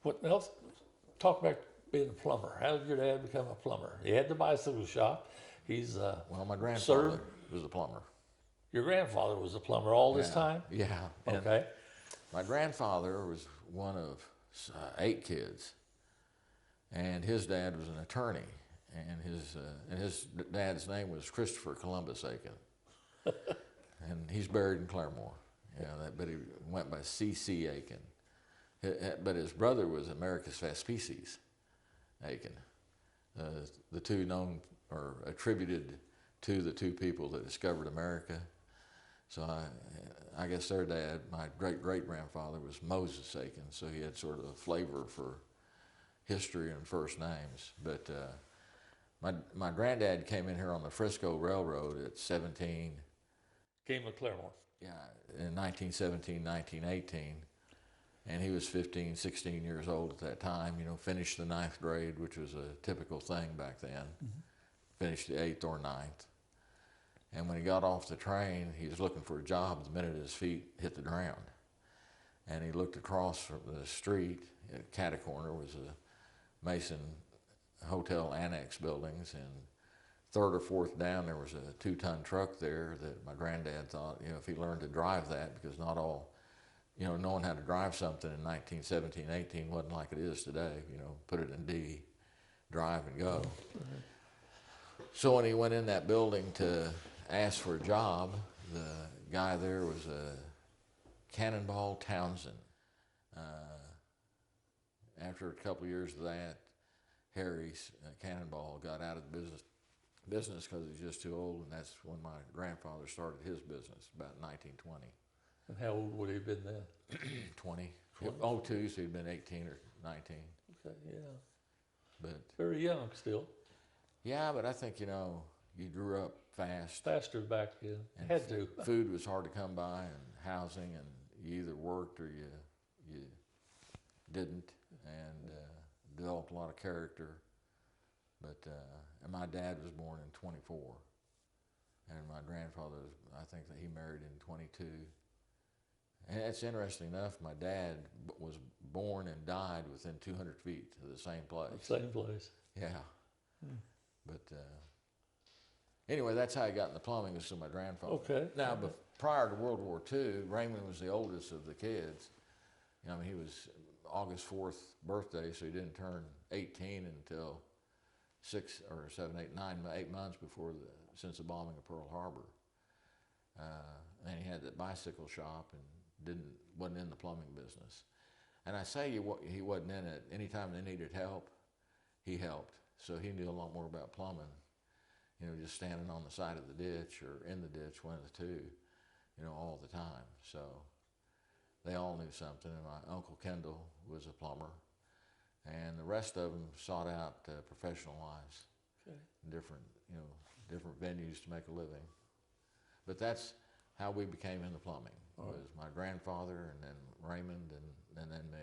What else? Talk about being a plumber. How did your dad become a plumber? He had the bicycle shop. He's Well, my grandfather served. was a plumber. Your grandfather was a plumber all this Yeah, time? yeah. And Okay. my grandfather was one of 8 kids, and his dad was an attorney, and his dad's name was Christopher Columbus Akin, and he's buried in Claremore. But he went by C.C. Akin. But his brother was Americus Vespucius Akin. The two known or attributed to the two people that discovered America. So I guess their dad, my great-great-grandfather, was Moses Aiken, so he had sort of a flavor for history and first names. But my granddad came in here on the Frisco Railroad at 17, Came to Claremore. yeah, in 1917, 1918, and he was 15, 16 years old at that time, finished the 9th grade, which was a typical thing back then, finished the 8th or 9th. And when he got off the train, he was looking for a job the minute his feet hit the ground. And he looked across from the street, at Catacorner was a Mason hotel annex buildings, and 3rd or 4th down there was a 2-ton truck there that my granddad thought, if he learned to drive that, because not all, knowing how to drive something in 1917, 18 wasn't like it is today, put it in D, drive and go. So when he went in that building to ask for a job, the guy there was a Cannonball Townsend. After a couple of years of that, Harry Cannonball got out of the business because he was just too old, and that's when my grandfather started his business, about 1920. And how old would he have been then? 20. 20? Oh, two, so he'd been 18 or 19. Okay, yeah. But Very young still. yeah, but I think, you grew up fast. Faster back then. And Had to. Food was hard to come by, and housing, and you either worked or you didn't, and developed a lot of character. But and my dad was born in 24, and my grandfather, I think that he married in 22. And it's interesting enough, my dad was born and died within 200 feet of the same place. Same place. Yeah. But anyway, that's how I got into plumbing, was through my grandfather. Okay. Now, prior to World War II, Raymond was the oldest of the kids. He was August 4th birthday, so he didn't turn 18 until 6 or 7, 8, 9, 8 months since the bombing of Pearl Harbor. And he had that bicycle shop and wasn't in the plumbing business. And I say he wasn't in it. Anytime they needed help, he helped. So he knew a lot more about plumbing, just standing on the side of the ditch or in the ditch, one of the two, all the time. So they all knew something. And my Uncle Kendall was a plumber. And the rest of them sought out professional lives, Okay. different venues to make a living. But that's how we became into plumbing. Was my grandfather, and then Raymond, and then me.